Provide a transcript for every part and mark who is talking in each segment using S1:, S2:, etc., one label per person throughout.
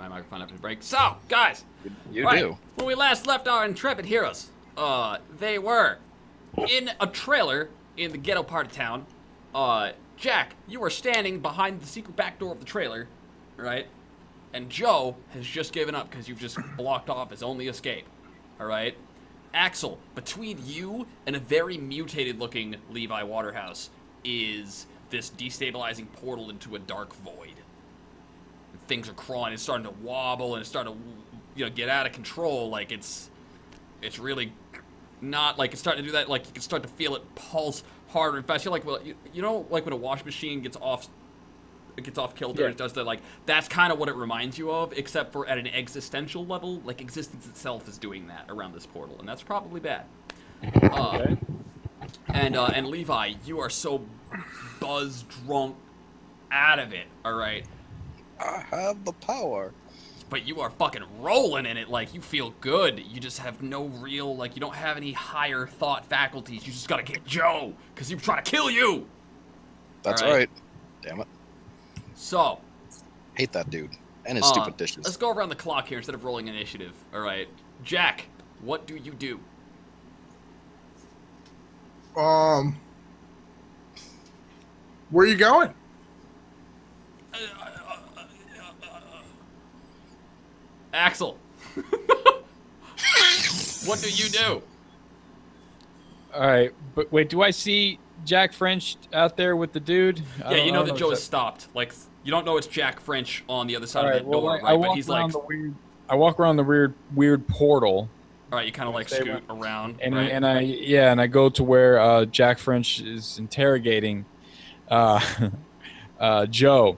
S1: my microphone after the break. So, guys,
S2: You do.
S1: When we last left our intrepid heroes, they were in a trailer in the ghetto part of town. Jack, you were standing behind the secret back door of the trailer, right? And Joe has just given up because you've just blocked off his only escape, all right? Axel, between you and a very mutated-looking Levi Waterhouse is this destabilizing portal into a dark void. And things are crawling, it's starting to wobble, and it's starting to, you know, get out of control. Like, it's really not, like, it's starting to do that, like, you can start to feel it pulse harder and fast. You're like, well, you know, like when a washing machine gets off kilter, it does that, like, that's kind of what it reminds you of, except for at an existential level, like, existence itself is doing that around this portal, and that's probably bad.
S3: Okay.
S1: And Levi, you are so buzz drunk out of it, alright?
S2: I have the power.
S1: But you are fucking rolling in it, like, you feel good. You just have no real, like, you don't have any higher thought faculties. You just gotta get Joe, because he's trying to kill you!
S2: That's
S1: All
S2: right. Damn it.
S1: So,
S2: Hate that dude. And his stupid dishes.
S1: let's go around the clock here instead of rolling initiative, alright? Jack, what do you do?
S4: Where are you going?
S1: Axel, what do you do?
S3: All right, but wait, do I see Jack French out there with the dude?
S1: Yeah, you know that Joe has stopped. Like, you don't know it's Jack French on the other side of that door,
S3: like,
S1: right? But he's like,
S3: I walk around the weird portal.
S1: all right, you kind of like scoot around,
S3: And
S1: right?
S3: and I go to where Jack French is interrogating Joe,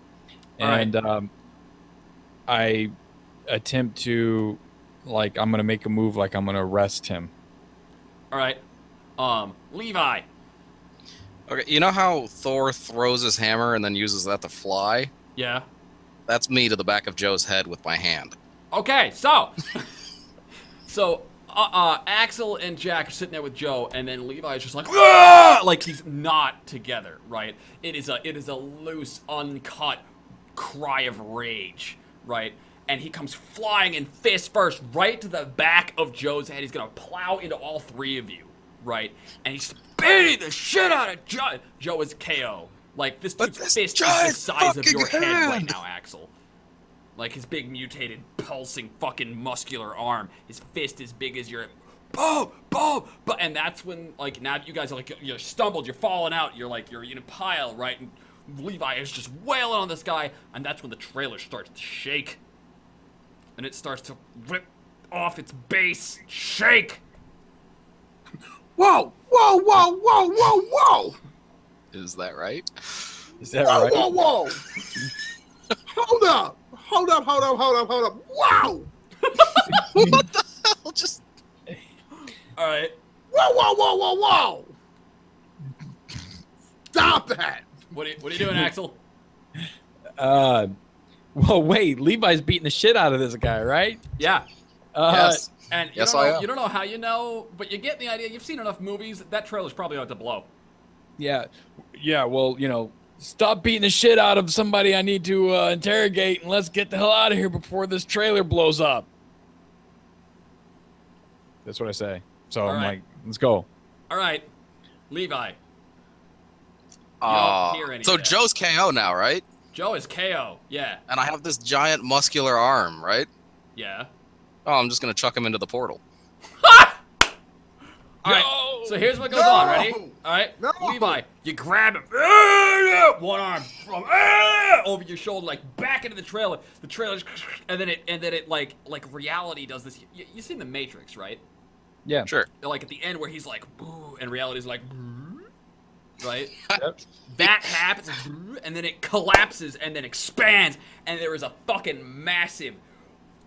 S3: and I attempt to, like, I'm gonna make a move, like I'm gonna arrest him.
S1: All right, Levi.
S2: Okay, you know how Thor throws his hammer and then uses that to fly?
S1: Yeah.
S2: That's me to the back of Joe's head with my hand.
S1: Okay, so, Axel and Jack are sitting there with Joe, and then Levi is just like, "Ah!" Like he's not together, right? It is a loose, uncut cry of rage, right? And he comes flying in fist first right to the back of Joe's head. He's gonna plow into all three of you, right? And he's beating the shit out of Joe. Joe is KO. Like, this dude's fist is the size of your head right now, Axel. Like, his big, mutated, pulsing, fucking muscular arm. His fist as big as your... Boom! Boom! And that's when, like, now you guys are, like, you're stumbled, you're falling out, you're in a pile, right? And Levi is just wailing on this guy, and that's when the trailer starts to shake. And it starts to rip off its base. Shake!
S4: Whoa! Whoa! Whoa! Whoa! Whoa! Whoa!
S2: Is that right?
S3: Is that
S4: Whoa!
S3: right?
S4: Whoa! Whoa! Hold up! Hold up! Hold up! Hold up! Hold up! Wow!
S2: What the hell? Just...
S1: All right.
S4: Whoa! Whoa! Whoa! Whoa! Whoa! Stop that!
S1: What are you doing, Axel?
S3: Well, wait, Levi's beating the shit out of this guy, right?
S1: Yeah.
S2: yes.
S1: And you,
S2: Yes,
S1: don't
S2: I
S1: know,
S2: am.
S1: you don't know how you know, but you get the idea. You've seen enough movies. That trailer's probably about to blow.
S3: Yeah. Well, you know, stop beating the shit out of somebody I need to interrogate, and let's get the hell out of here before this trailer blows up. That's what I say. So I'm like, let's go.
S1: All right, Levi. You don't hear any
S2: So
S1: of that.
S2: Joe's KO now, right?
S1: Joe is KO. Yeah.
S2: And I have this giant muscular arm, right?
S1: Yeah.
S2: Oh, I'm just gonna chuck him into the portal.
S1: All right. So here's what goes on. Ready? All right.
S4: No.
S1: Levi, you grab him. One arm from over your shoulder, like back into the trailer. The trailer, and then it like reality does this. You seen The Matrix, right?
S3: Yeah.
S2: Sure.
S1: Like at the end where he's like, boo, and reality's like, boo, right?
S3: Yep.
S1: That happens, and then it collapses and then expands, and there is a fucking massive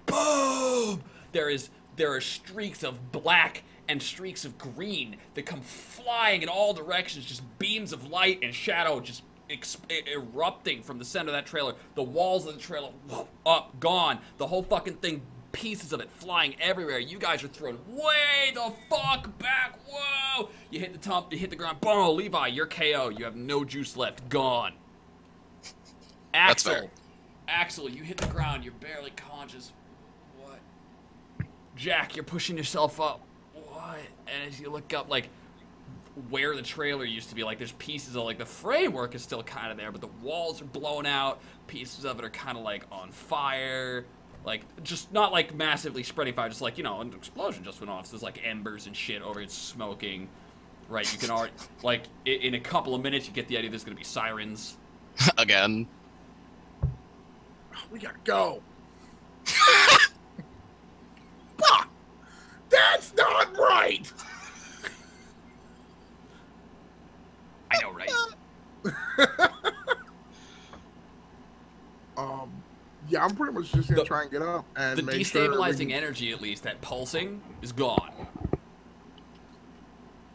S1: boom. There are streaks of black and streaks of green that come flying in all directions, just beams of light and shadow just erupting from the center of that trailer. The walls of the trailer, up, gone. The whole fucking thing, pieces of it flying everywhere. You guys are thrown way the fuck back. Whoa! You hit the top, you hit the ground. Boom, Levi, you're KO. You have no juice left. Gone.
S2: That's
S1: Axel,
S2: fair.
S1: Axel, you hit the ground. You're barely conscious. What? Jack, you're pushing yourself up. What? And as you look up, like, where the trailer used to be, like, there's pieces of, like, the framework is still kind of there, but the walls are blown out. Pieces of it are kind of, like, on fire. Like, just not, like, massively spreading fire, just, like, you know, an explosion just went off. So there's, like, embers and shit over it smoking. Right, you can already, like, in a couple of minutes, you get the idea there's gonna be sirens.
S2: Again.
S4: We gotta go. Fuck! That's not right!
S1: I know, right?
S4: Yeah, I'm pretty much just gonna try and get up and
S1: The
S4: make
S1: destabilizing energy, at least, that pulsing, is gone.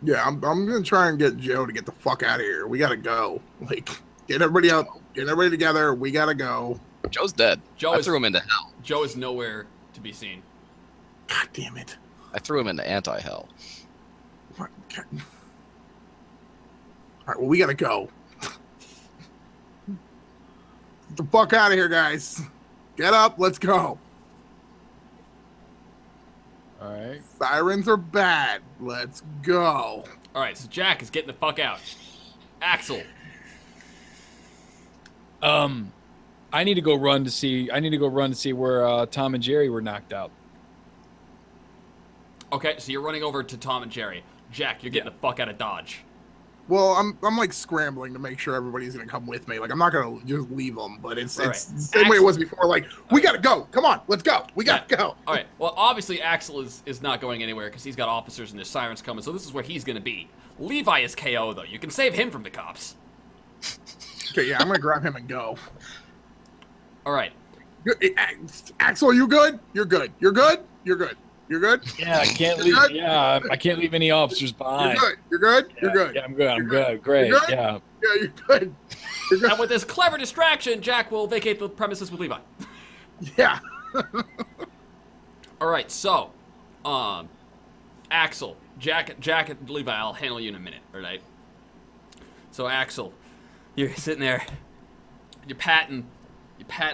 S4: Yeah, I'm gonna try and get Joe to get the fuck out of here. We gotta go. Like, get everybody out, get everybody together. We gotta go.
S2: Joe's dead. I threw him into hell.
S1: Joe is nowhere to be seen.
S4: God damn it.
S2: I threw him into anti-hell.
S4: All right, well, we gotta go. Get the fuck out of here, guys. Get up, let's go.
S3: All right.
S4: Sirens are bad. Let's go.
S1: All right, so Jack is getting the fuck out. Axel.
S3: I need to go run to see. Where Tom and Jerry were knocked out.
S1: Okay, so you're running over to Tom and Jerry. Jack, you're getting the fuck out of Dodge.
S4: Well, I'm like scrambling to make sure everybody's gonna come with me. Like, I'm not gonna just leave them, but it's the same way it was before. Like, we gotta go. Come on, let's go. We gotta go.
S1: All right. Well, obviously Axel is not going anywhere because he's got officers and there's sirens coming. So this is where he's gonna be. Levi is KO though. You can save him from the cops.
S4: Okay, yeah, I'm gonna grab him and go.
S1: All right.
S4: Axel, you good? You're good. You're good. You're good. You're good.
S3: Yeah, I can't leave.
S4: Good?
S3: Yeah, I can't leave any officers behind.
S4: You're good. You're good.
S3: Yeah,
S4: You're good.
S3: Yeah, I'm good. I'm
S4: You're
S3: good. Great.
S4: You're good?
S3: Yeah.
S4: Yeah, you're good. You're good.
S1: And with this clever distraction, Jack will vacate the premises with Levi.
S4: Yeah.
S1: All right. So, Axel, Jack, and Levi, I'll handle you in a minute. All right. So Axel, you're sitting there. You're patting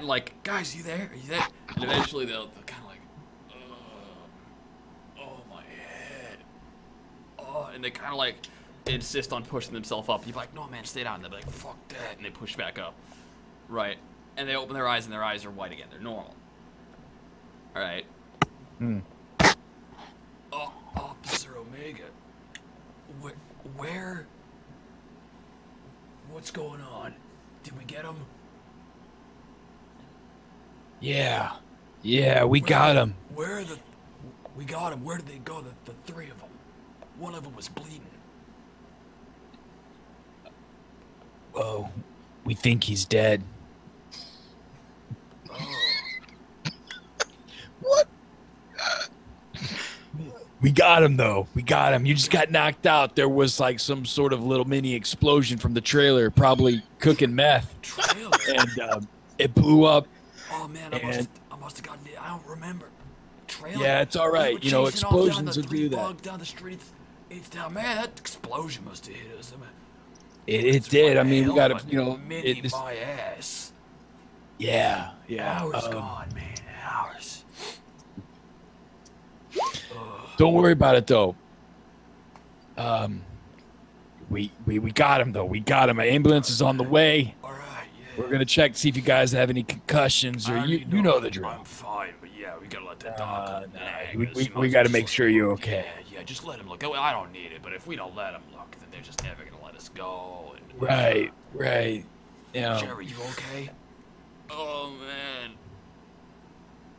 S1: like, guys, are you there? Are you there? And eventually they'll kind of like, oh my head. Oh, and they kind of like insist on pushing themselves up. You're like, no man, stay down. They're like, fuck that, and they push back up. Right. And they open their eyes and their eyes are white again. They're normal. All right. Oh, Officer Omega. Where? What's going on? Did we get him?
S3: Yeah, we got him.
S1: We got him. Where did they go? The three of them. One of them was bleeding.
S3: Oh, we think he's dead.
S1: Oh.
S3: What? We got him though. We got him. You just got knocked out. There was like some sort of little mini explosion from the trailer, probably cooking meth,
S1: Trailer?
S3: and it blew up.
S1: Oh man, I must have gotten it. I don't remember. Trailer?
S3: Yeah, it's all right.
S1: We were
S3: You know,
S1: chasing off down
S3: explosions
S1: the
S3: will
S1: three
S3: do that.
S1: bugs down the streets. It's down. Man, that explosion must have hit us.
S3: It did. I mean, we got to, you know,
S1: mini my ass.
S3: yeah.
S1: Hours gone, man. Hours.
S3: Don't worry about it though. We got him though. We got him. An ambulance is on the way.
S1: All right, yeah.
S3: We're gonna check to see if you guys have any concussions or you know the drill.
S1: I'm fine, but yeah, we gotta let that dog
S3: We got to make sure you're okay.
S1: Yeah, just let him look. I don't need it, but if we don't let him look, then they're just never gonna let us go. And,
S3: Right. Yeah.
S1: Jerry, you okay? Oh man.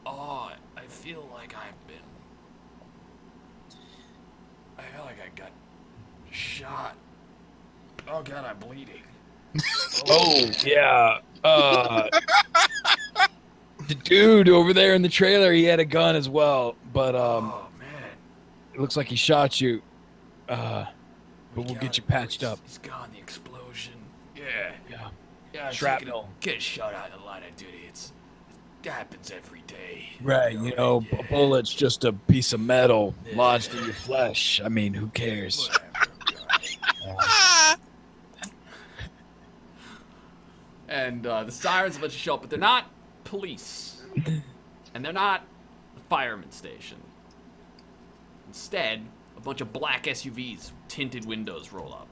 S1: Oh, I feel like I got shot. Oh god, I'm bleeding.
S3: Oh yeah. The dude over there in the trailer, he had a gun as well, but
S1: Oh man.
S3: it looks like he shot you. But we'll get you patched up.
S1: He's gone. The explosion. Yeah.
S3: Yeah. Shrapnel.
S1: Get shot out of the line of duty. It happens every day.
S3: Right, you know,
S1: Yeah.
S3: a bullet's just a piece of metal lodged in your flesh. I mean, who cares?
S1: And the sirens eventually show up, but they're not police. And they're not the fireman station. Instead, a bunch of black SUVs with tinted windows roll up.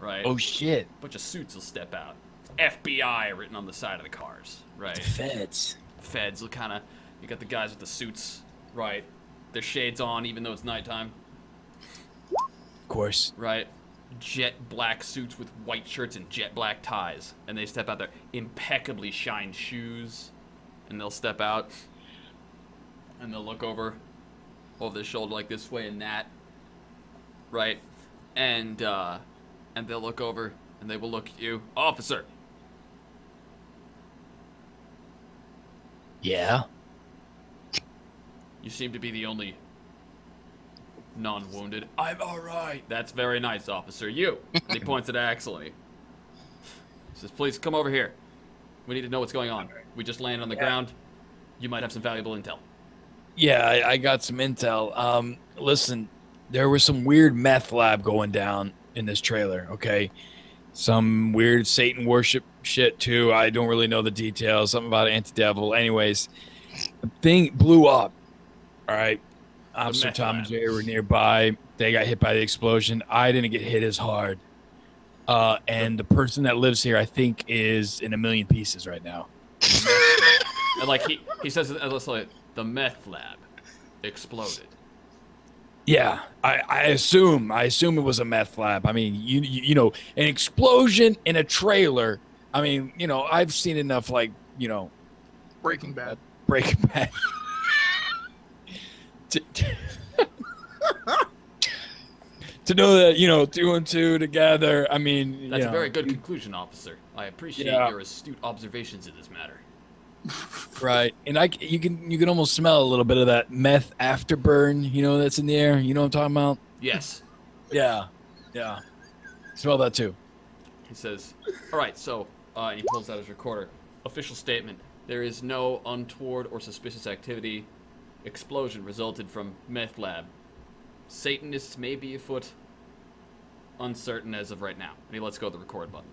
S1: Right?
S3: Oh, shit.
S1: A bunch of suits will step out. FBI written on the side of the cars. Right?
S3: The feds.
S1: Feds will kind of... You got the guys with the suits. Right? Their shades on even though it's nighttime.
S3: Of course.
S1: Right? Jet black suits with white shirts and jet black ties. And they step out there. Impeccably shined shoes. And they'll step out. And they'll look over their shoulder like this way and that. Right? And they'll look over and they will look at you. Officer!
S3: Yeah?
S1: You seem to be the only non-wounded. I'm alright. That's very nice, officer. You! And he points at Axel and he says, please come over here. We need to know what's going on. We just landed on the ground. You might have some valuable intel.
S3: Yeah, I got some intel. Listen, there was some weird meth lab going down in this trailer, okay? Some weird Satan worship shit, too. I don't really know the details. Something about anti-devil. Anyways, the thing blew up, all right? Officer Tom and Jerry were nearby. They got hit by the explosion. I didn't get hit as hard. And the person that lives here, I think, is in a million pieces right now.
S1: And like he says, like, the meth lab exploded.
S3: Yeah, I assume it was a meth lab. I mean, you know, an explosion in a trailer. I mean, you know, I've seen enough, like, you know,
S4: Breaking Bad.
S3: To know that, you know, 2 and 2 together. I mean,
S1: that's a very good conclusion, officer. I appreciate your astute observations in this matter.
S3: Right, and you can almost smell a little bit of that meth afterburn, you know, that's in the air. You know what I'm talking about?
S1: Yes.
S3: Yeah. Smell that too.
S1: He says, all right, so, and he pulls out his recorder. Official statement. There is no untoward or suspicious activity. Explosion resulted from meth lab. Satanists may be afoot. Uncertain as of right now. And he lets go of the record button.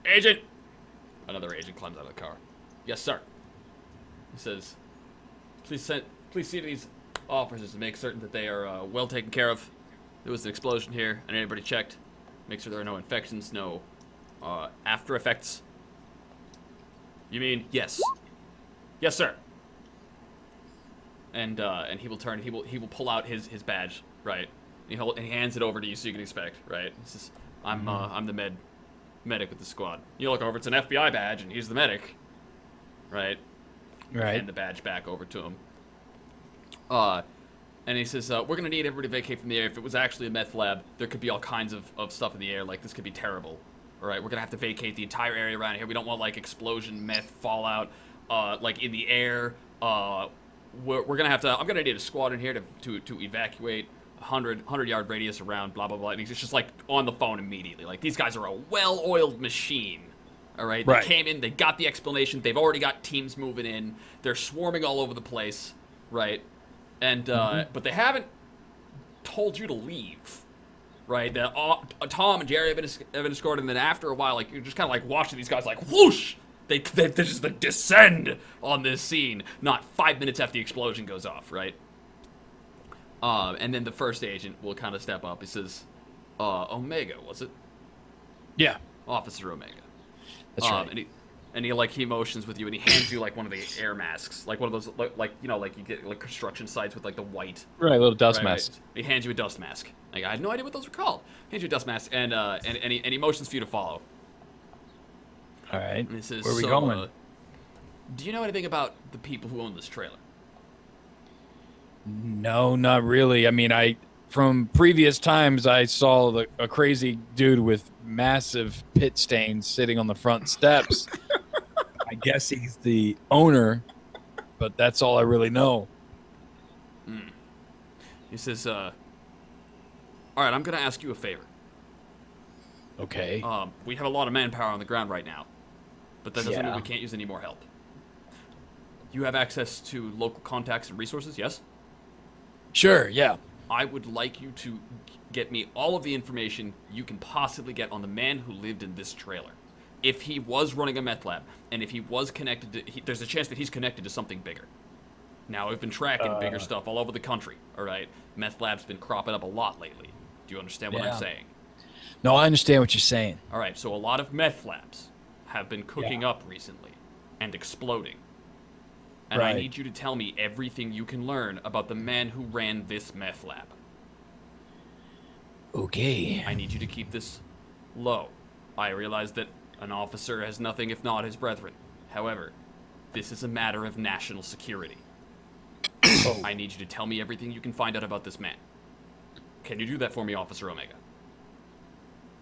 S1: Agent! Another agent climbs out of the car. Yes, sir. He says, please see to these officers to make certain that they are well taken care of. There was an explosion here, and anybody checked. Make sure there are no infections, no after effects. You mean yes? Yes, sir. And he will turn. He will pull out his badge, right? And he hands it over to you so you can inspect, right? He says, I'm the medic with the squad. You look over, it's an FBI badge, and he's the medic, right?
S3: Right.
S1: Hand the badge back over to him. And he says, we're gonna need everybody to vacate from the air. If it was actually a meth lab, there could be all kinds of stuff in the air. Like, this could be terrible. All right, we're gonna have to vacate the entire area around here. We don't want, like, explosion, meth, fallout, like, in the air. We're gonna have to. I'm gonna need a squad in here to evacuate 100-yard radius around. Blah blah blah. And he's just like on the phone immediately. Like, these guys are a well-oiled machine. All right. They came in. They got the explanation. They've already got teams moving in. They're swarming all over the place. Right. And but they haven't told you to leave. Right. Tom and Jerry have been escorted, and then after a while, like, you're just kind of like watching these guys like whoosh. They just like descend on this scene. Not 5 minutes after the explosion goes off, right? And then the first agent will kind of step up. He says, "Omega, was it?"
S3: Yeah,
S1: Officer Omega.
S3: that's right.
S1: And he motions with you, and he hands you like one of the air masks, like one of those like you know, like you get like construction sites with like the white.
S3: Right, little dust mask.
S1: He hands you a dust mask. Like, I had no idea what those were called. Hands you a dust mask, and he motions for you to follow.
S3: All right.
S1: And he says,
S3: where are we going?
S1: Do you know anything about the people who own this trailer?
S3: No, not really. I mean, from previous times, I saw a crazy dude with massive pit stains sitting on the front steps. I guess he's the owner, but that's all I really know.
S1: He says, all right, I'm going to ask you a favor.
S3: Okay.
S1: We have a lot of manpower on the ground right now, but that doesn't mean we can't use any more help. You have access to local contacts and resources, yes?
S3: Sure, yeah.
S1: I would like you to get me all of the information you can possibly get on the man who lived in this trailer. if he was running a meth lab, and if he was connected to, there's a chance that he's connected to something bigger. Now, we've been tracking bigger stuff all over the country, all right? Meth lab's been cropping up a lot lately. Do you understand what I'm saying?
S3: No, I understand what you're saying.
S1: All right, so a lot of meth labs have been cooking up recently and exploding. And I need you to tell me everything you can learn about the man who ran this meth lab.
S3: Okay.
S1: I need you to keep this low. I realize that an officer has nothing if not his brethren. However, this is a matter of national security. I need you to tell me everything you can find out about this man. Can you do that for me, Officer Omega?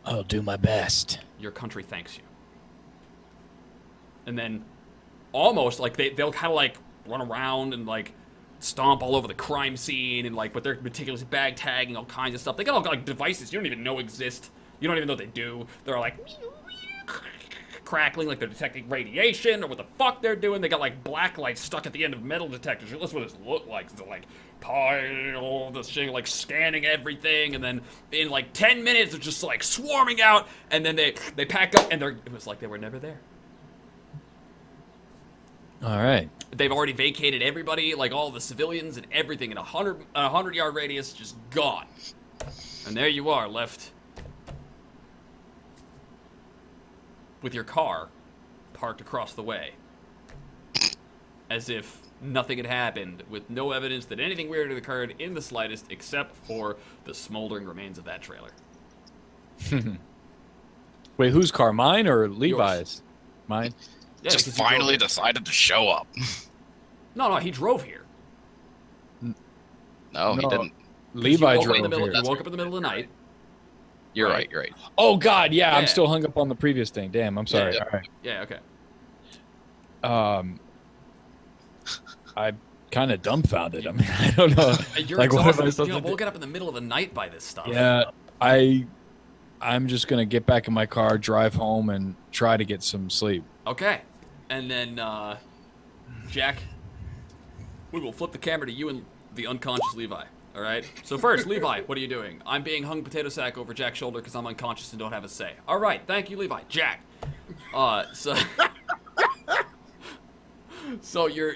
S3: I'll do my best.
S1: Your country thanks you. And then, almost, like, they'll kind of, like, run around and, like, stomp all over the crime scene and, like, with their meticulous bag tagging, all kinds of stuff. They got all, like, devices you don't even know exist. You don't even know what they do. They're all, like, crackling like they're detecting radiation or what the fuck they're doing. They got, like, black lights stuck at the end of metal detectors. That's what this look like. They're, like, pile this shit, like, scanning everything, and then in, like, 10 minutes, they're just, like, swarming out, and then they pack up, and it was like they were never there.
S3: All right.
S1: They've already vacated everybody, like all the civilians and everything in a 100-yard radius, just gone. And there you are, left with your car parked across the way, as if nothing had happened, with no evidence that anything weird had occurred in the slightest, except for the smoldering remains of that trailer.
S3: Wait, whose car? Mine or Levi's? Mine.
S1: Yeah,
S2: Just finally decided to show up.
S1: No, he drove here.
S2: No, he didn't.
S3: Levi
S1: You
S3: drove
S1: woke
S3: here.
S1: up in the middle of the night.
S2: You're right. You're right.
S3: Oh God, yeah, I'm
S1: Yeah.
S3: still hung up on the previous thing. Damn, I'm sorry.
S2: Yeah.
S3: All right.
S1: Yeah, okay.
S3: I'm kind of dumbfounded. I mean, I don't know.
S1: You're
S3: Like, what am I
S1: exhausted.
S3: supposed
S1: You know,
S3: to do?
S1: woken up in the middle of the night by this stuff.
S3: Yeah, I'm just gonna get back in my car, drive home, and try to get some sleep.
S1: Okay. And then, Jack, we will flip the camera to you and the unconscious Levi. All right? So first, Levi, what are you doing? I'm being hung potato sack over Jack's shoulder because I'm unconscious and don't have a say. All right. Thank you, Levi. Jack. So... So you're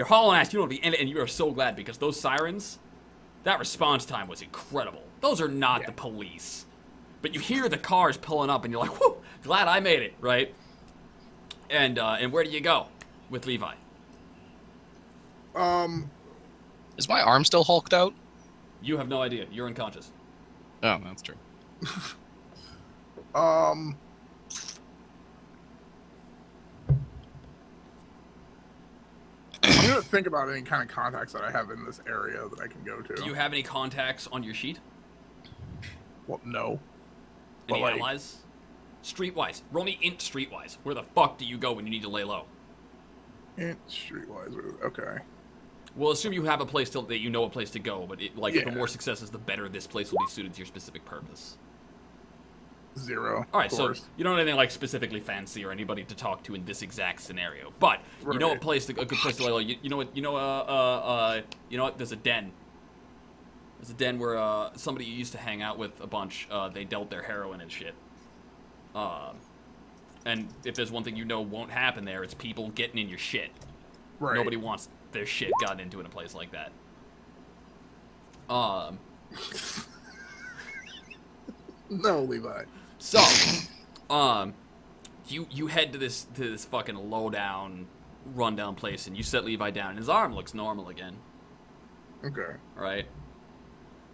S1: hauling ass. You don't be, and you are so glad because those sirens, that response time was incredible. Those are not the police, but you hear the cars pulling up, and you're like, "Whoo! Glad I made it!" Right? And where do you go with Levi?
S2: Is my arm still hulked out?
S1: You have no idea. You're unconscious.
S2: Oh, that's true.
S4: I'm gonna think about any kind of contacts that I have in this area that I can go to.
S1: Do you have any contacts on your sheet?
S4: Well, no.
S1: Any
S4: But, like-
S1: allies? Streetwise. Roll me int streetwise. Where the fuck do you go when you need to lay low?
S4: Streetwise, okay.
S1: We'll assume you have a place that you know a place to go, but the
S4: Yeah.
S1: more successes, the better this place will be suited to your specific purpose.
S4: 0.
S1: All right,
S4: of
S1: so
S4: course.
S1: you don't have anything like specifically fancy or anybody to talk to in this exact scenario, but you know a
S4: Right.
S1: place, a good place to lay low. You know what? There's a den. There's a den where somebody you used to hang out with a bunch. They dealt their heroin and shit. And if there's one thing you know won't happen there, it's people getting in your shit.
S4: Right.
S1: Nobody wants their shit gotten into in a place like that.
S4: No, Levi.
S1: So, you head to this fucking low down, rundown place, and you set Levi down, and his arm looks normal again.
S4: Okay.
S1: Right?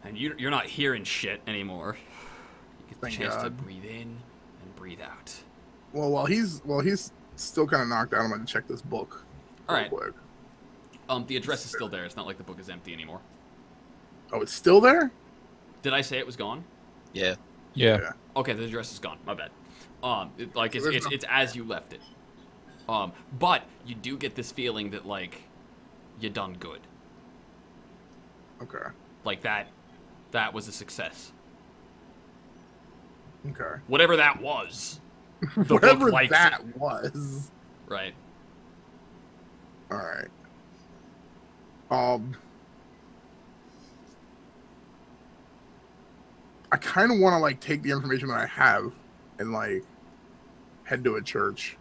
S1: And you're not hearing shit anymore. You get the
S4: Thank
S1: chance to
S4: God.
S1: breathe in and breathe out.
S4: Well, while he's still kind of knocked out, I'm gonna check this book.
S1: All
S4: real
S1: right.
S4: Quick.
S1: The address is still there. It's not like the book is empty anymore.
S4: Oh, it's still there?
S1: Did I say it was gone?
S2: Yeah.
S3: Yeah.
S1: Okay, the address is gone. My bad.
S4: There's no-
S1: It's as you left it. But you do get this feeling that like you done good.
S4: Okay.
S1: Like that was a success.
S4: Okay.
S1: Whatever that was. The book
S4: Whatever
S1: likes
S4: that
S1: it.
S4: was.
S1: Right.
S4: All right. I kind of want to like take the information that I have and like head to a church.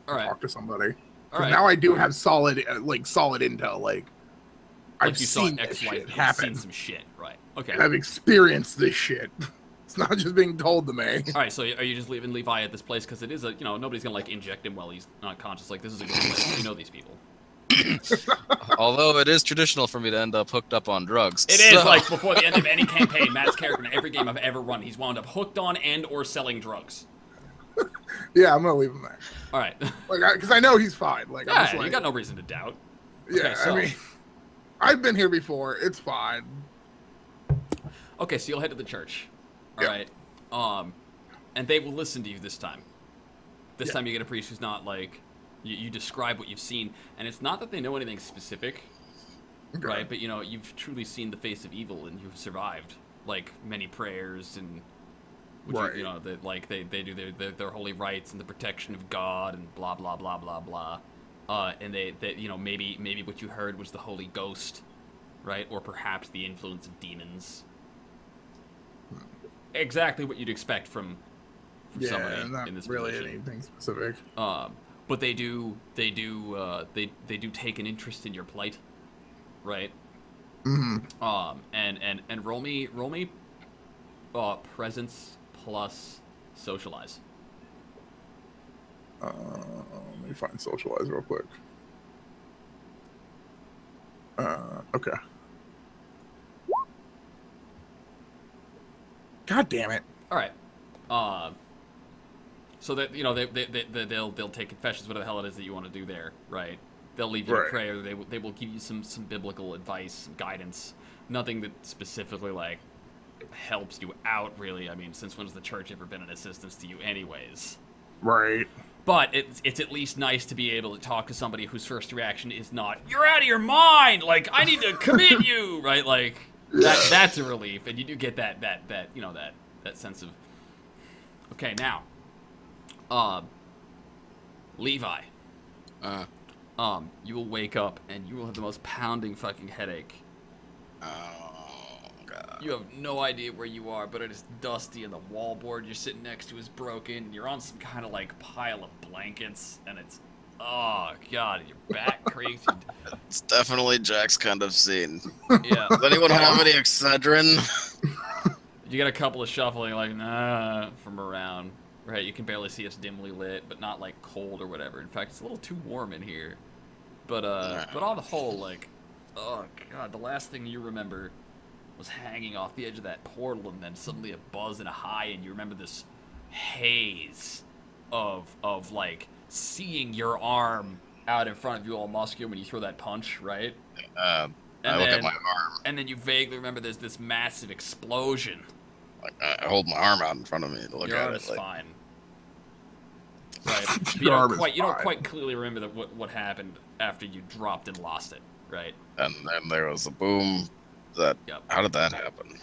S1: All right.
S4: Talk to somebody.
S1: All right.
S4: Now I do have solid intel. Like I've
S1: you
S4: seen
S1: saw
S4: this
S1: X,
S4: shit
S1: Y, you've
S4: happen.
S1: seen some shit, right? Okay.
S4: And I've experienced this shit. It's not just being told to me.
S1: All right. So are you just leaving Levi at this place because it is a nobody's gonna like inject him while he's not conscious. Like this is a good place. You know these people.
S2: Although it is traditional for me to end up hooked up on drugs.
S1: It is like before the end of any campaign, Matt's character in every game I've ever run, he's wound up hooked on and or selling drugs.
S4: Yeah, I'm gonna leave him there.
S1: All right.
S4: Like, because I know he's fine. Like, I'm just
S1: Yeah,
S4: like,
S1: you got no reason to doubt.
S4: yeah,
S1: Okay, so-
S4: I mean, I've been here before. It's fine.
S1: Okay, so you'll head to the church. All
S4: Yep.
S1: right. And they will listen to you this time. This
S4: Yeah.
S1: time you get a priest who's not like you describe what you've seen, and it's not that they know anything specific,
S4: Okay.
S1: right? But you've truly seen the face of evil, and you've survived like many prayers and.
S4: Right.
S1: They do their holy rites and the protection of God and blah blah blah blah blah, and they maybe what you heard was the Holy Ghost, right? Or perhaps the influence of demons. Exactly what you'd expect from somebody
S4: not
S1: in this
S4: really
S1: position.
S4: anything specific.
S1: But they do take an interest in your plight, right?
S4: Mm-hmm.
S1: And roll me presence plus socialize.
S4: Let me find socialize real quick. Okay. God damn it.
S1: All right. So that they'll take confessions, whatever the hell it is that you want to do there, right? They'll leave you to
S4: Right.
S1: prayer. They will give you some biblical advice, some guidance. Nothing that specifically like helps you out, really. I mean, since when has the church ever been an assistance to you, anyways?
S4: Right.
S1: But it's at least nice to be able to talk to somebody whose first reaction is not "You're out of your mind!" Like I need to commit you, right? Like that's a relief, and you do get that sense of okay now. Levi, you will wake up and you will have the most pounding fucking headache.
S2: Oh, God.
S1: You have no idea where you are, but it is dusty and the wallboard you're sitting next to is broken. And you're on some kind of like pile of blankets, and it's oh god, your back creaks.
S2: It's definitely Jack's kind of scene.
S1: Yeah.
S2: Does anyone have any Excedrin?
S1: You get a couple of shuffling like nah from around. Right, you can barely see it's dimly lit, but not like cold or whatever. In fact, it's a little too warm in here. But on the whole, like, oh god, the last thing you remember was hanging off the edge of that portal, and then suddenly a buzz and a high, and you remember this haze of like seeing your arm out in front of you all muscular when you throw that punch, right?
S2: I look at my arm.
S1: And then you vaguely remember there's this massive explosion.
S2: Like, I hold my arm out in front of me to look
S1: Your
S2: at
S1: arm
S2: it.
S1: is
S2: Like,
S1: fine. Right. But
S4: Your arm is
S1: you don't
S4: fine.
S1: quite clearly remember what happened after you dropped and lost it, right?
S2: and then there was a boom. That
S1: Yep.
S2: How did that happen?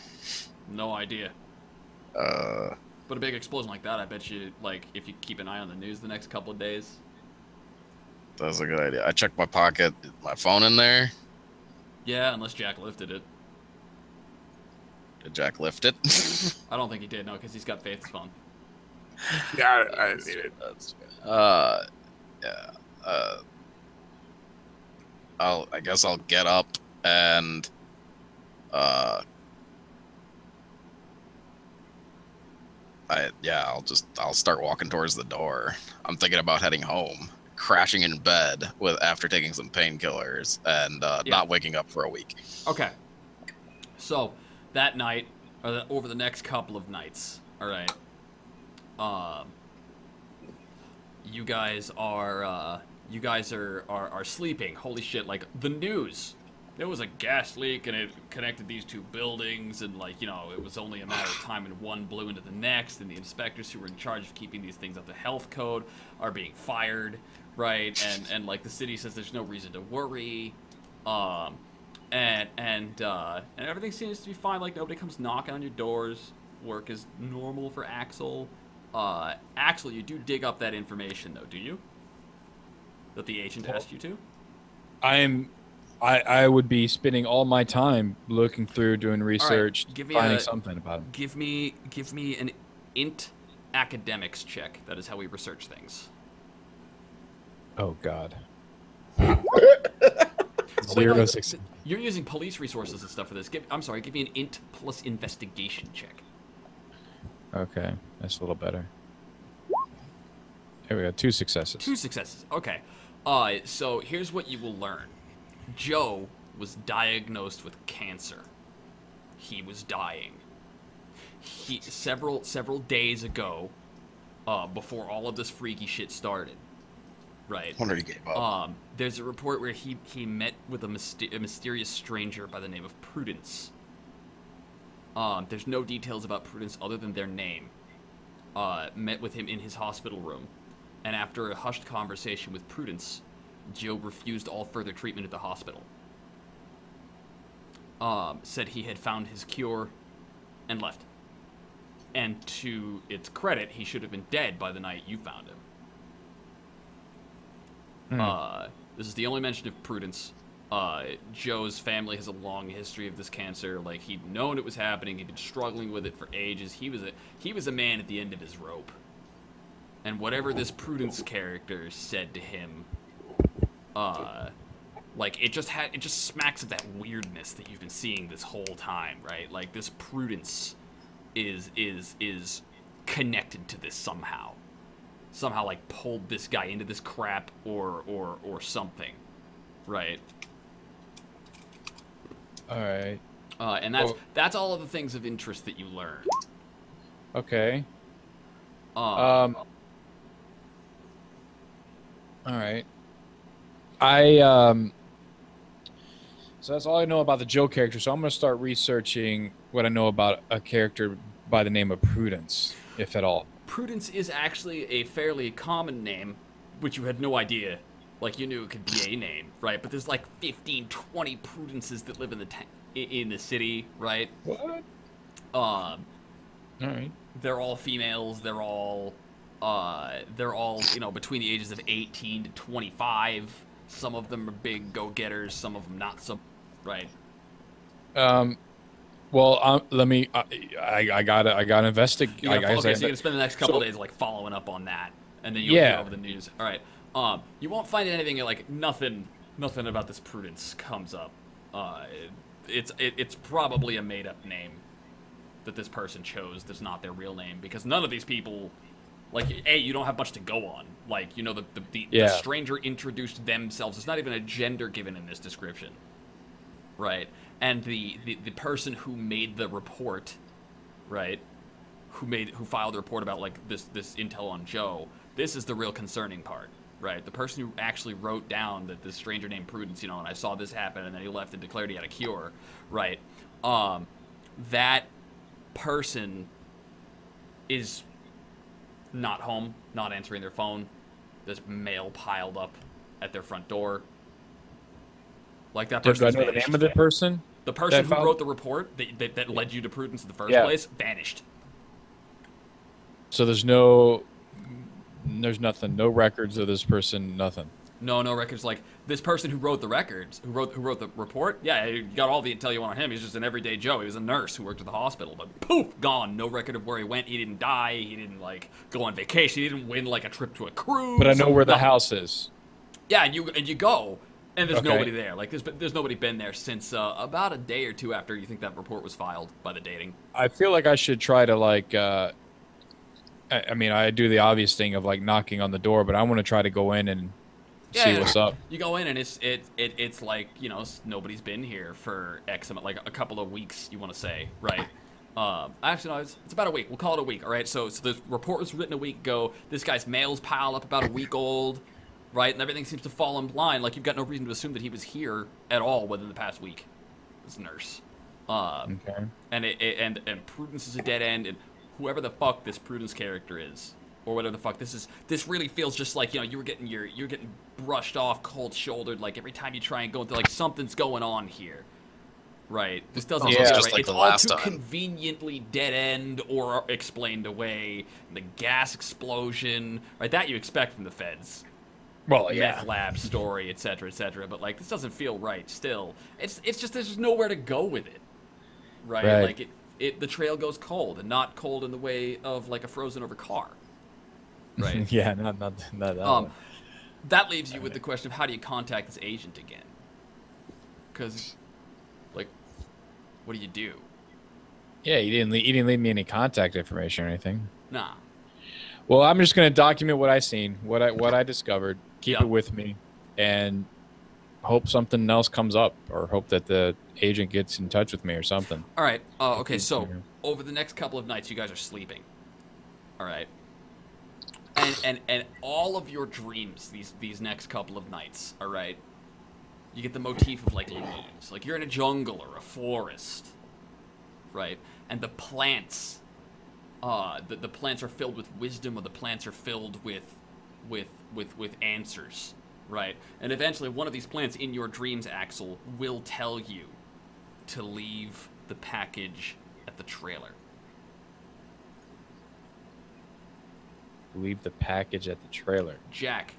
S1: No idea. But a big explosion like that, I bet you, like, if you keep an eye on the news the next couple of days.
S2: That's a good idea. I checked my pocket. Is my phone in there?
S1: Yeah, unless Jack lifted it.
S2: Did Jack lift it?
S1: I don't think he did, no, because he's got Faith's phone.
S4: Yeah, I need it.
S2: Yeah. I guess I'll get up and I'll start walking towards the door. I'm thinking about heading home, crashing in bed after taking some painkillers and not waking up for a week.
S1: Okay. So, that night, or over the next couple of nights, all right, you guys are sleeping. Holy shit! Like the news, there was a gas leak and it connected these two buildings, and like it was only a matter of time, and one blew into the next, and the inspectors who were in charge of keeping these things up to health code are being fired, right? And like the city says there's no reason to worry, and everything seems to be fine. Like nobody comes knocking on your doors. Work is normal for Axel. Axel, you do dig up that information though, do you? That the agent asked you to?
S3: I would be spending all my time looking through, doing research,
S1: give me
S3: finding something about him.
S1: Give me an int academics check. That is how we research things.
S3: Oh God.
S1: Oh, wait,
S3: 0
S1: no,
S3: to 6.
S1: You're using police resources and stuff for this. I'm sorry. Give me an int plus investigation check.
S3: Okay, that's a little better. Here we go. 2 successes.
S1: 2 successes. Okay. So here's what you will learn. Joe was diagnosed with cancer. He was dying. Several days ago, before all of this freaky shit started. Right.
S2: Wonder he gave up.
S1: There's a report where he met with a mysterious stranger by the name of Prudence. There's no details about Prudence other than their name. Met with him in his hospital room. And after a hushed conversation with Prudence, Joe refused all further treatment at the hospital. Said he had found his cure and left. And to its credit, he should have been dead by the night you found him. This is the only mention of Prudence. Joe's family has a long history of this cancer. Like, he'd known it was happening. He'd been struggling with it for ages. He was a man at the end of his rope. And whatever this Prudence character said to him, like, it just smacks of that weirdness that you've been seeing this whole time, right? Like, this Prudence is connected to this somehow. Somehow, like, pulled this guy into this crap or something, right?
S3: All right.
S1: And that's all of the things of interest that you learn.
S3: Okay. All right. So that's all I know about the Joe character. So I'm going to start researching what I know about a character by the name of Prudence, if at all.
S1: Prudence is actually a fairly common name, which you had no idea. Like, you knew it could be a name, right? But there's like 15, 20 Prudences that live in the city, right?
S3: What? All right.
S1: They're all females. They're all, you know, between the ages of 18 to 25. Some of them are big go-getters. Some of them not so, right?
S3: Well, let me. I gotta investigate.
S1: Okay, so you're gonna spend the next couple of days like following up on that, and then you'll get over the news. All right. You won't find anything like nothing about this Prudence comes up. It's probably a made-up name that this person chose. That's not their real name, because none of these people, like, you don't have much to go on. Like, you know, the stranger introduced themselves. There's not even a gender given in this description, right? And the person who made the report, right, who filed the report about, like, this intel on Joe, this is the real concerning part, right? The person who actually wrote down that this stranger named Prudence, you know, and I saw this happen, and then he left and declared he had a cure, right? That person is not home, not answering their phone. There's mail piled up at their front door. Like, that person.
S3: Do I know the name of the person?
S1: The person who wrote the report that led you to Prudence in the first place vanished.
S3: So there's nothing, no records of this person, nothing.
S1: No records. Like, this person who wrote the records, who wrote the report, yeah, you got all the intel you want on him. He's just an everyday Joe. He was a nurse who worked at the hospital, but poof, gone. No record of where he went. He didn't die. He didn't, like, go on vacation. He didn't win, like, a trip to a cruise.
S3: But I know where the house is.
S1: Yeah, and you go, and there's nobody there. Like, there's nobody been there since about a day or two after you think that report was filed by the dating.
S3: I feel like I should try to, like, I mean, I do the obvious thing of, like, knocking on the door, but I want to try to go in and see what's up.
S1: You go in and it's like, you know, nobody's been here for X amount, like a couple of weeks, you want to say, right? Actually, no, it's about a week. We'll call it a week, all right? So the report was written a week ago. This guy's mail's piled up about a week old, right? And everything seems to fall in line. Like, you've got no reason to assume that he was here at all within the past week. This nurse.
S3: Okay.
S1: And Prudence is a dead end, and whoever the fuck this Prudence character is, or whatever the fuck this is, this really feels just like, you know, you're getting brushed off, cold-shouldered, like, every time you try and go into, like, something's going on here, right? This doesn't feel
S2: just
S1: right.
S2: like
S1: It's
S2: the
S1: all
S2: last
S1: too
S2: time.
S1: conveniently dead end or explained away. The gas explosion, right? That you expect from the feds.
S3: Well,
S1: Meth lab story, etc., etc. But, like, this doesn't feel right. Still, it's just there's just nowhere to go with it, right? Like, the trail goes cold, and not cold in the way of like a frozen over car. Right.
S3: Yeah, not that one.
S1: That leaves you with the question of how do you contact this agent again? Because, like, what do you do?
S3: Yeah, he didn't leave me any contact information or anything.
S1: Nah.
S3: Well, I'm just gonna document what I seen, what I discovered, keep it with me, and hope something else comes up, or hope that the agent gets in touch with me or something.
S1: All right. Okay. So over the next couple of nights, you guys are sleeping. All right. And all of your dreams these next couple of nights, all right, you get the motif of like leaves, like you're in a jungle or a forest, right? And the plants, the plants are filled with wisdom, or the plants are filled with answers, right? And eventually, one of these plants in your dreams, Axel, will tell you to leave the package at the trailer.
S3: Leave the package at the trailer.
S1: Jack,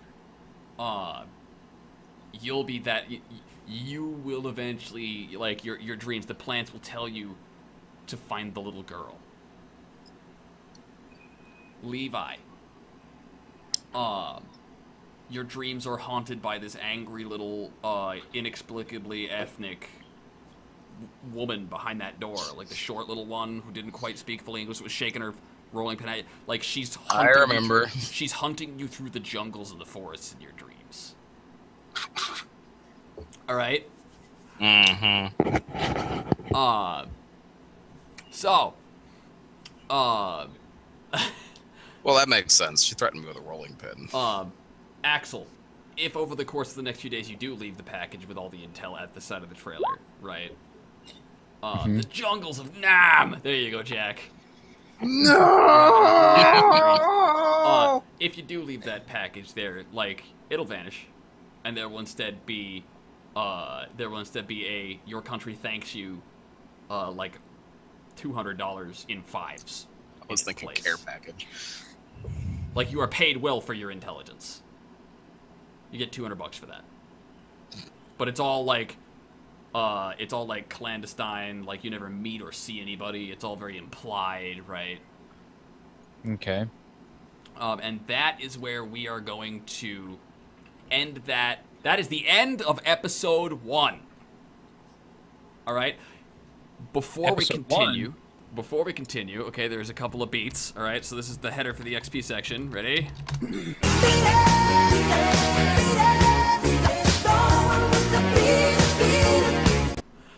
S1: you'll be that. You will eventually, like your dreams. The plants will tell you to find the little girl. Levi, your dreams are haunted by this angry little, inexplicably ethnic woman behind that door, like the short little one who didn't quite speak fully English, was shaking her rolling pin at you. Like she's hunting
S2: I remember.
S1: She's hunting you through the jungles and the forests in your dreams. All right. So.
S2: Well, that makes sense. She threatened me with a rolling pin.
S1: Axel, if over the course of the next few days you do leave the package with all the intel at the side of the trailer, right? The jungles of Nam. There you go, Jack.
S4: No.
S1: If you do leave that package there, like it'll vanish, and there will instead be a your country thanks you, like $200 in fives.
S2: I was thinking care package.
S1: Like you are paid well for your intelligence. You get $200 for that. But it's all like clandestine. Like you never meet or see anybody. It's all very implied, right?
S3: Okay.
S1: And that is where we are going to end that. That is the end of episode 1. All right. Before we continue, okay, there's a couple of beats. All right, so this is the header for the XP section. Ready?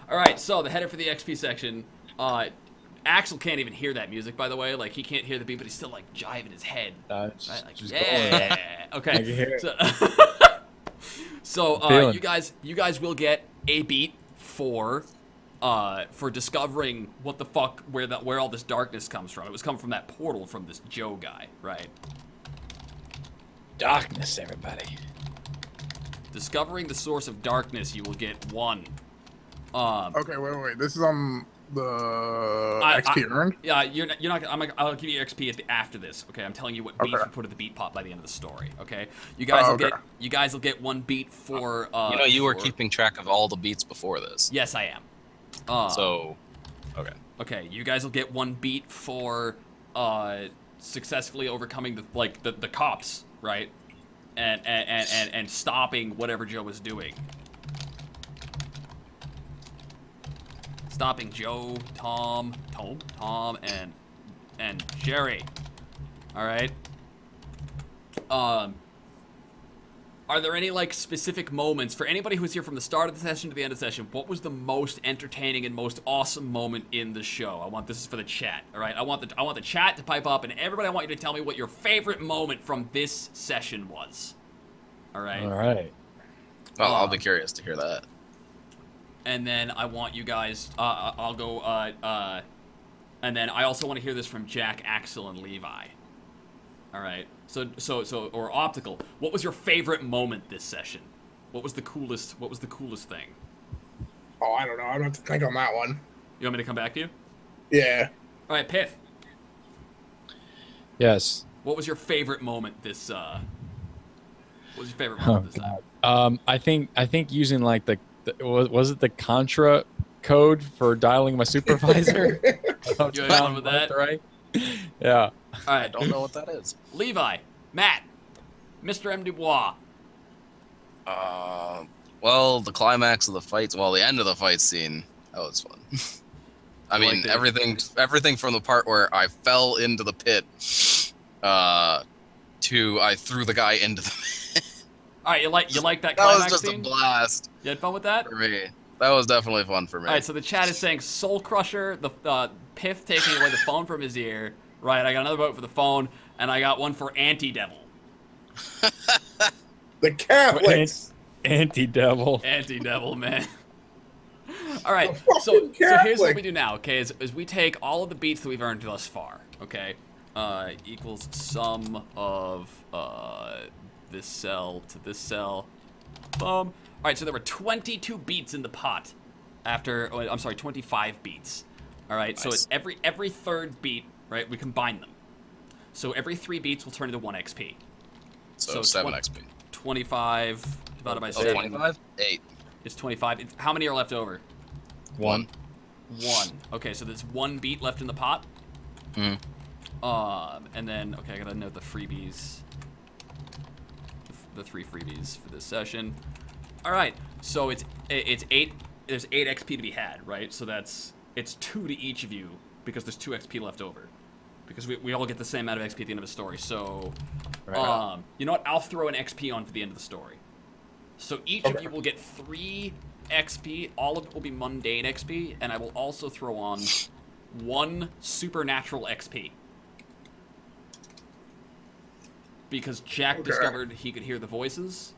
S1: All right, so the header for the XP section. Axel can't even hear that music, by the way. Like he can't hear the beat, but he's still like jiving his head. Right? Like, yeah. Okay. I can hear it. So you guys will get a beat for discovering what the fuck where all this darkness comes from. It was coming from that portal from this Joe guy, right?
S3: Darkness, everybody.
S1: Discovering the source of darkness, you will get 1.
S4: Okay, wait. This is on the XP earned.
S1: Yeah, you're not. I'll give you XP after this. Okay, I'm telling you what beat you put at the beat pot by the end of the story. Okay, you guys will get 1 beat for.
S2: You were keeping track of all the beats before this.
S1: Yes, I am. Okay, you guys will get 1 beat for successfully overcoming the cops, right? And stopping whatever Joe was doing. Stopping Joe, Tom, and Jerry. All right. Are there any like specific moments for anybody who's here from the start of the session to the end of the session? What was the most entertaining and most awesome moment in the show? I want this is for the chat. All right. I want the chat to pipe up, and everybody, I want you to tell me what your favorite moment from this session was. All right.
S3: All right.
S2: Well, I'll be curious to hear that.
S1: And then I want you guys. I'll go. And then I also want to hear this from Jack, Axel, and Levi. All right. So or Optical. What was your favorite moment this session? What was the coolest thing?
S4: Oh, I don't know. I don't have to think on that one.
S1: You want me to come back to you?
S4: Yeah.
S1: All right, Piff.
S3: Yes.
S1: What was your favorite moment this? What was your favorite moment this time?
S3: I think using like was it the Contra code for dialing my supervisor?
S1: You had fun with that?
S3: Right? Yeah.
S1: All right.
S2: I don't know what that is.
S1: Levi, Matt, Mr. M. Dubois.
S2: Well, the climax of the fights, well, the end of the fight scene, that was fun. I mean, everything from the part where I fell into the pit, to I threw the guy into the pit.
S1: All right, you like that
S2: That
S1: climax
S2: was just
S1: scene?
S2: a blast.
S1: You had fun with that?
S2: For me. That was definitely fun for me.
S1: All right, so the chat is saying Soul Crusher, the Pith taking away the phone from his ear. Right, I got another vote for the phone, and I got one for Anti-Devil.
S4: The Catholics.
S3: Anti-devil.
S1: Anti-Devil, man. All right,
S4: The
S1: so
S4: fucking
S1: here's what
S4: Catholic.
S1: we do now, okay, is we take all of the beats that we've earned thus far, okay, equals sum of this cell to this cell, boom. All right, so there were 22 beats in the pot after, oh, I'm sorry, 25 beats. All right, so
S2: Nice.
S1: it's every third beat, right, we combine them. So every 3 beats will turn into 1 XP.
S2: So 7 XP.
S1: 25 divided by
S2: Oh,
S1: 7.
S2: 25? 8.
S1: It's 25. How many are left over?
S2: 1.
S1: 1. Okay, so there's 1 beat left in the pot.
S2: Mm.
S1: And then, okay, I gotta note the freebies. The 3 freebies for this session. All right, so it's 8. There's 8 XP to be had, right? So it's 2 to each of you because there's 2 XP left over. Because we all get the same amount of XP at the end of a story. So, you know what? I'll throw an XP on for the end of the story. So each of you will get 3 XP. All of it will be mundane XP, and I will also throw on 1 supernatural XP. Because Jack discovered he could hear the voices.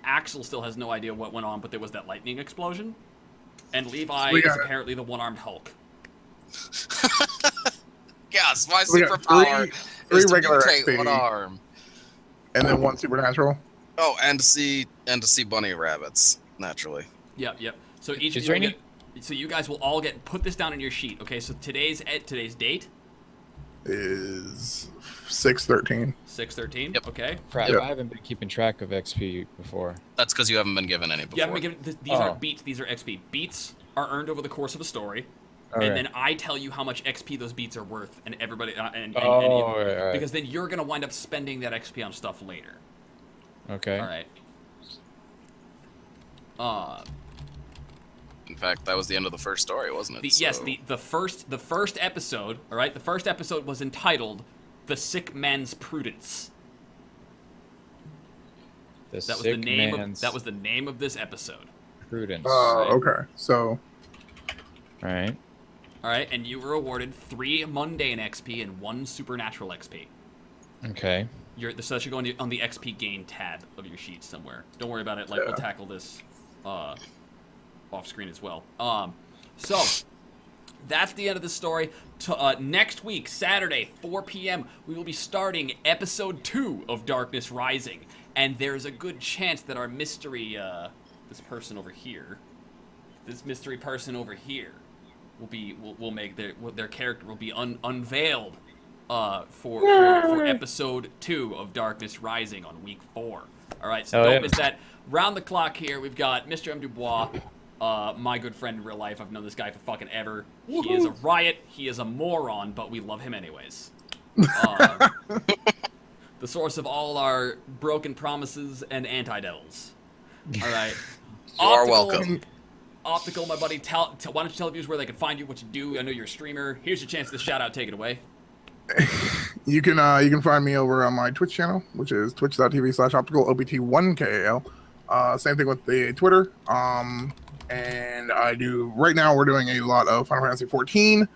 S1: Axel still has no idea what went on, but there was that lightning explosion. And Levi is apparently the one-armed Hulk.
S2: Yes, my
S4: We got
S2: superpower
S4: three
S2: is to
S4: regular
S2: mutate
S4: XP.
S2: 1 arm.
S4: And then 1 supernatural.
S2: Oh, and to see bunny rabbits, naturally.
S1: Yep. So each of
S3: Is
S1: you
S3: there
S1: will
S3: any-
S1: get, so you guys will all get, put this down in your sheet. Okay, so today's date
S4: Is 6/13.
S1: 6/13.
S2: Yep.
S1: Okay.
S3: Crap,
S4: Yep.
S3: I haven't been keeping track of XP before.
S2: That's because you haven't been given any before.
S1: You haven't been given, these aren't beats, these are XP. Beats are earned over the course of a story. And then I tell you how much XP those beats are worth, and everybody,
S3: right.
S1: because then you're gonna wind up spending that XP on stuff later.
S3: Okay.
S1: All right.
S2: In fact, that was the end of the first story, wasn't it?
S1: Yes,
S2: So-
S1: the first episode. All right, the first episode was entitled "The Sick Man's Prudence."
S3: The
S1: That was
S3: sick
S1: the name.
S3: man's
S1: That was the name of this episode.
S3: prudence.
S4: Okay. So,
S3: All right.
S1: All right, and you were awarded 3 mundane XP and 1 supernatural XP.
S3: Okay.
S1: So that should go on the XP gain tab of your sheet somewhere. Don't worry about it. Like we'll tackle this off screen as well. So that's the end of the story. Next week, Saturday, 4 p.m., we will be starting episode 2 of Darkness Rising, and there's a good chance that our mystery, this mystery person over here, will make their character will be unveiled. For episode 2 of Darkness Rising on week 4. All right, so don't miss that. Round the clock here, we've got Mr. M. Dubois, my good friend in real life. I've known this guy for fucking ever. He is a riot. He is a moron, but we love him anyways. The source of all our broken promises and anti-devils. All right.
S2: You are welcome.
S1: Optical, my buddy, why don't you tell the viewers where they can find you, what you do? I know you're a streamer. Here's your chance to shout out. Take it away.
S4: you can find me over on my Twitch channel, which is twitch.tv/optical_obt1kal. Same thing with the Twitter. And I do right now. We're doing a lot of Final Fantasy 14.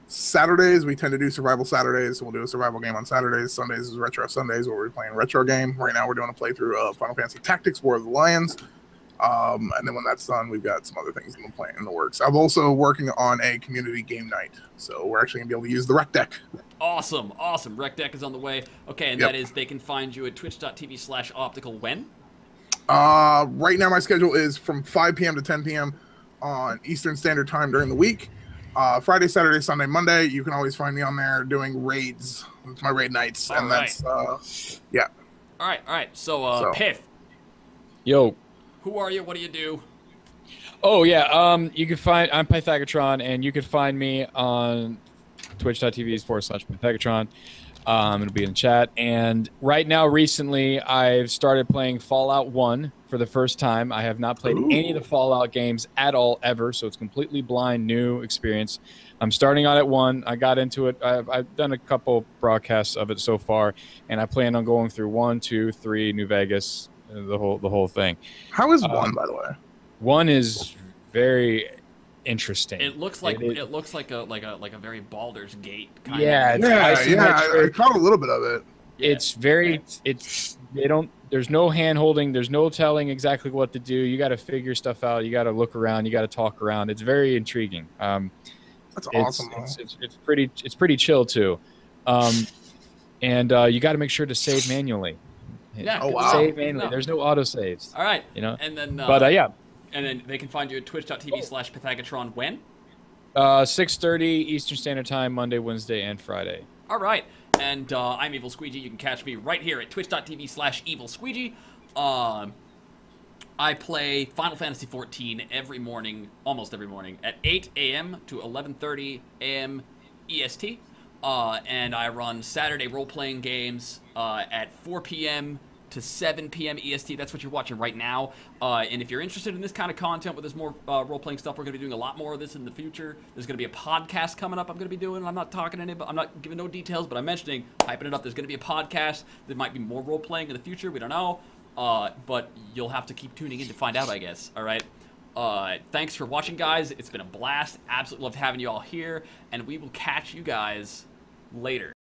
S4: Saturdays we tend to do survival Saturdays, so we'll do a survival game on Saturdays. Sundays is retro Sundays, where we're playing a retro game. Right now we're doing a playthrough of Final Fantasy Tactics: War of the Lions. And then when that's done, we've got some other things in the works. I'm also working on a community game night, so we're actually gonna be able to use the rec deck.
S1: Awesome. Rec deck is on the way. Okay, and that is, they can find you at twitch.tv/optical when?
S4: Right now my schedule is from 5 p.m. to 10 p.m. on Eastern Standard Time during the week. Friday, Saturday, Sunday, Monday, you can always find me on there doing raids. It's my raid nights, and that's yeah.
S1: All right. So, Pith,
S3: Yo.
S1: who are you? What do you do?
S3: Oh yeah. You can find I'm Pythagatron, and you can find me on twitch.tv/Pythagatron. It'll be in the chat. And right now, recently, I've started playing Fallout 1 for the first time. I have not played any of the Fallout games at all ever, so it's completely blind, new experience. I'm starting out at 1. I got into it. I've done a couple broadcasts of it so far, and I plan on going through 1, 2, 3, New Vegas, the whole thing.
S4: How is 1, by the way?
S3: 1 is very interesting.
S1: It looks like it looks like a very Baldur's Gate kind
S3: Yeah,
S1: of.
S4: I caught a little bit of it.
S1: Yeah.
S3: It's very there's no hand holding, there's no telling exactly what to do. You got to figure stuff out, you got to look around, you got to talk around. It's very intriguing.
S4: That's awesome.
S3: It's pretty chill too. And you got to make sure to save manually.
S1: Yeah.
S4: Oh, wow.
S3: Save manually. There's no auto saves.
S1: All right.
S3: You know.
S1: And then
S3: yeah.
S1: And then they can find you at twitch.tv/Pythagatron when?
S3: 6:30 Eastern Standard Time, Monday, Wednesday, and Friday.
S1: All right. And I'm EvilSqueegee. You can catch me right here at twitch.tv/EvilSqueegee. I play Final Fantasy XIV every morning, almost every morning, at 8 a.m. to 11:30 a.m. EST. And I run Saturday role-playing games at 4 p.m. to 7 p.m. EST. That's what you're watching right now. And if you're interested in this kind of content with this more role-playing stuff, we're going to be doing a lot more of this in the future. There's going to be a podcast coming up I'm going to be doing. I'm not talking to anybody. I'm not giving no details, but I'm mentioning, hyping it up. There's going to be a podcast. There might be more role-playing in the future. We don't know. But you'll have to keep tuning in to find out, I guess. All right? Thanks for watching, guys. It's been a blast. Absolutely love having you all here. And we will catch you guys later.